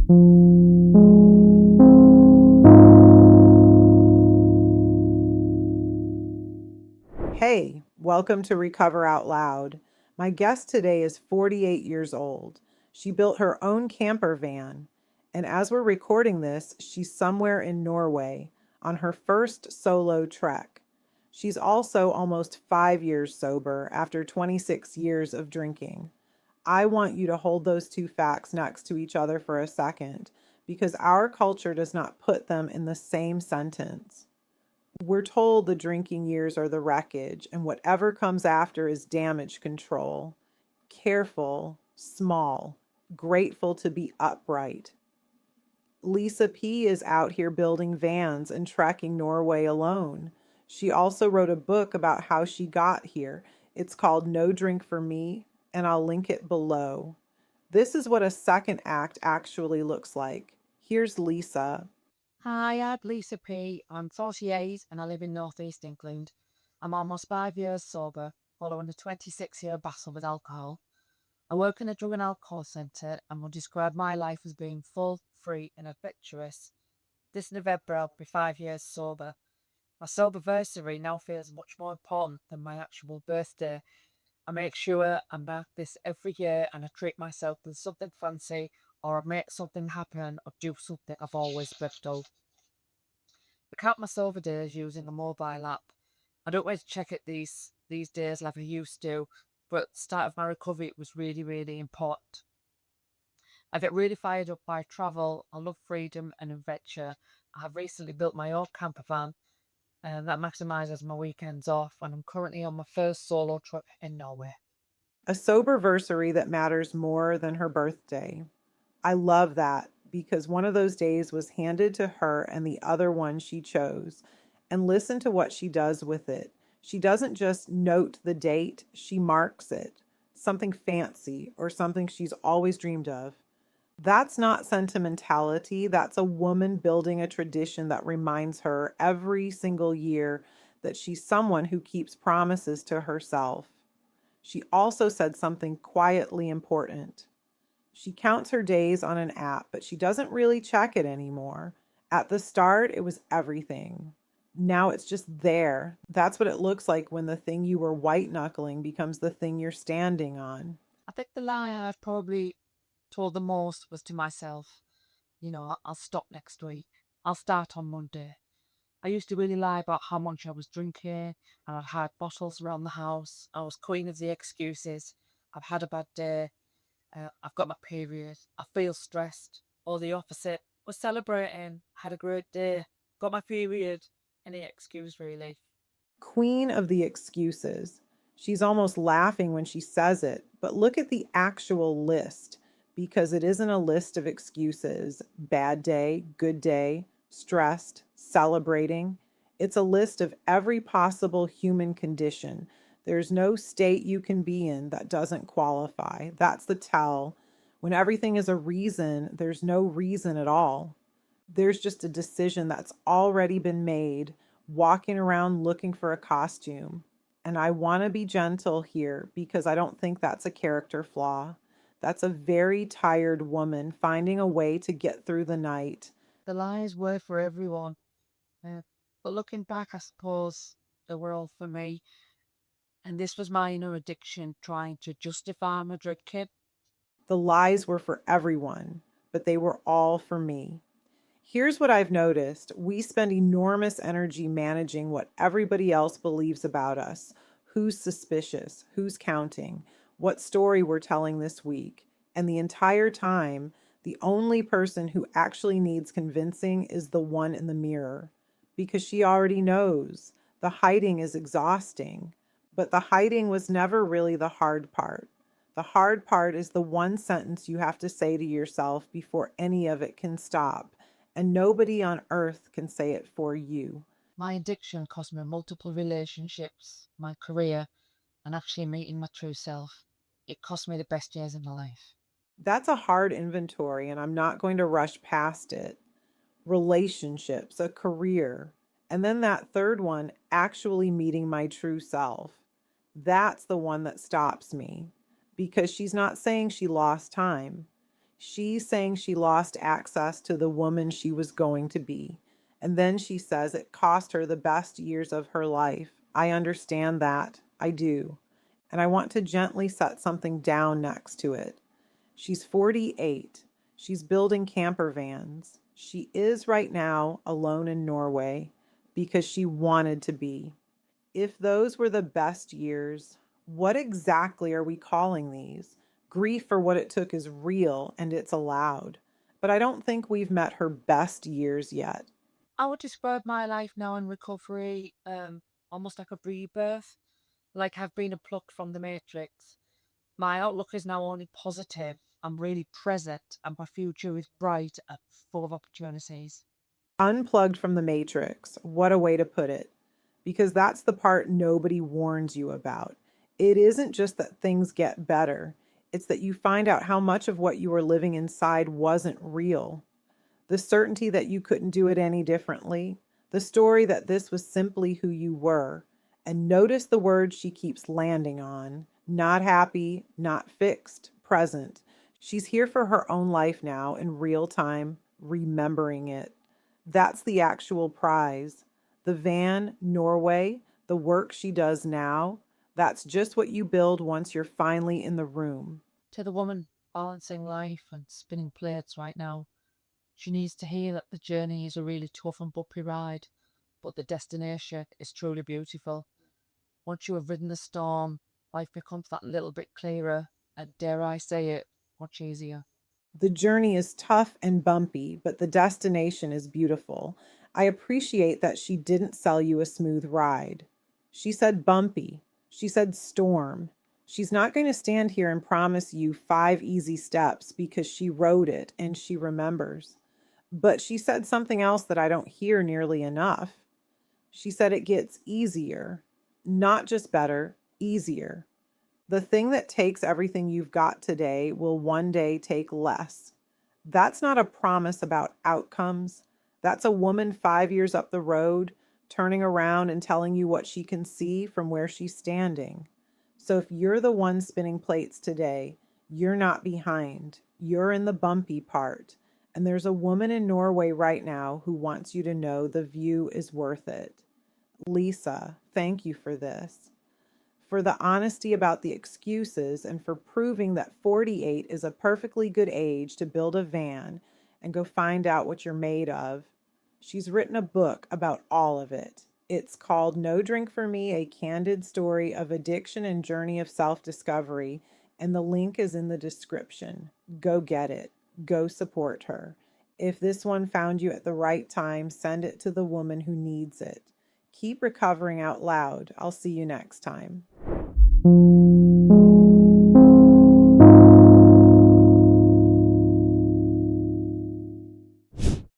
Hey, welcome to Recover Out Loud. My guest today is 48 years old. She built her own camper van, and as we're recording this, she's somewhere in Norway on her first solo trek. She's also almost 5 years sober after 26 years of drinking. I want you to hold those two facts next to each other for a second because our culture does not put them in the same sentence. We're told the drinking years are the wreckage, and whatever comes after is damage control. Careful, small, grateful to be upright. Lisa P. is out here building vans and trekking Norway alone. She also wrote a book about how she got here. It's called No Drink for Me, and I'll link it below. This is what a second act actually looks like. Here's Lisa. Hi, I'm Lisa P. I'm 48 and I live in Northeast England. I'm almost 5 years sober, following a 26-year battle with alcohol. I work in a drug and alcohol centre and will describe my life as being full, free, and adventurous. This November I'll be 5 years sober. My soberversary now feels much more important than my actual birthday. I make sure I mark this every year and I treat myself with something fancy or I make something happen or do something I've always dreamt of. I count my sober days using a mobile app. I don't always check it these days like I used to, but at the start of my recovery it was really, really important. I get really fired up by travel. I love freedom and adventure. I have recently built my own camper van and that maximizes my weekends off, and I'm currently on my first solo trip in Norway. A soberversary that matters more than her birthday. I love that because one of those days was handed to her and the other one she chose. And listen to what she does with it. She doesn't just note the date, she marks it. Something fancy or something she's always dreamed of. That's not sentimentality. That's a woman building a tradition that reminds her every single year that she's someone who keeps promises to herself. She also said something quietly important. She counts her days on an app, but she doesn't really check it anymore. At the start, it was everything. Now it's just there. That's what it looks like when the thing you were white knuckling becomes the thing you're standing on. I think the lie I've probably told the most was to myself. I'll stop next week. I'll start on Monday. I used to really lie about how much I was drinking, and I'd had bottles around the house. I was queen of the excuses. I've had a bad day. I've got my period. I feel stressed. Or the opposite. Was celebrating. Had a great day. Got my period. Any excuse, really. Queen of the excuses. She's almost laughing when she says it, but look at the actual list because it isn't a list of excuses. Bad day, good day, stressed, celebrating. It's a list of every possible human condition. There's no state you can be in that doesn't qualify. That's the tell. When everything is a reason, there's no reason at all. There's just a decision that's already been made, walking around looking for a costume. And I want to be gentle here because I don't think that's a character flaw. That's a very tired woman finding a way to get through the night. The lies were for everyone. Uh, but looking back, I suppose they were all for me. And this was my inner addiction trying to justify my drinking. The lies were for everyone, but they were all for me. Here's what I've noticed. We spend enormous energy managing what everybody else believes about us. Who's suspicious? Who's counting? What story we're telling this week? And the entire time, the only person who actually needs convincing is the one in the mirror. Because she already knows. The hiding is exhausting. But the hiding was never really the hard part. The hard part is the one sentence you have to say to yourself before any of it can stop, and nobody on earth can say it for you. My addiction cost me multiple relationships, my career, and actually meeting my true self. It cost me the best years of my life. That's a hard inventory, and I'm not going to rush past it. Relationships, a career, and then that third one, actually meeting my true self. That's the one that stops me because she's not saying she lost time. She's saying she lost access to the woman she was going to be. And then she says it cost her the best years of her life. I understand that. I do. And I want to gently set something down next to it. She's 48. She's building camper vans. She is right now alone in Norway because she wanted to be. If those were the best years, what exactly are we calling these? Grief for what it took is real and it's allowed. But I don't think we've met her best years yet. I would describe my life now in recovery almost like a rebirth, like I've been plucked from the matrix. My outlook is now only positive. I'm really present, and my future is bright and full of opportunities. Unplugged from the matrix. What a way to put it. Because that's the part nobody warns you about. It isn't just that things get better, it's that you find out how much of what you were living inside wasn't real. The certainty that you couldn't do it any differently, the story that this was simply who you were. And notice the word she keeps landing on: not happy, not fixed, present. She's here for her own life now in real time, remembering it. That's the actual prize. The van, Norway, the work she does now, that's just what you build once you're finally in the room. To the woman balancing life and spinning plates right now, she needs to hear that the journey is a really tough and bumpy ride, but the destination is truly beautiful. Once you have ridden the storm, life becomes that little bit clearer and, dare I say it, much easier. The journey is tough and bumpy, but the destination is beautiful. I appreciate that she didn't sell you a smooth ride. She said bumpy. She said storm. She's not going to stand here and promise you 5 easy steps because she wrote it and she remembers. But she said something else that I don't hear nearly enough. She said it gets easier, not just better, easier. The thing that takes everything you've got today will one day take less. That's not a promise about outcomes. That's a woman 5 years up the road turning around and telling you what she can see from where she's standing. So if you're the one spinning plates today, you're not behind. You're in the bumpy part. And there's a woman in Norway right now who wants you to know the view is worth it. Lisa, thank you for this, for the honesty about the excuses, and for proving that 48 is a perfectly good age to build a van and go find out what you're made of. She's written a book about all of it. It's called No Drink for Me, A Candid Story of Addiction and Journey of Self-Discovery, and the link is in the description. Go get it. Go support her. If this one found you at the right time, send it to the woman who needs it. Keep recovering out loud. I'll see you next time.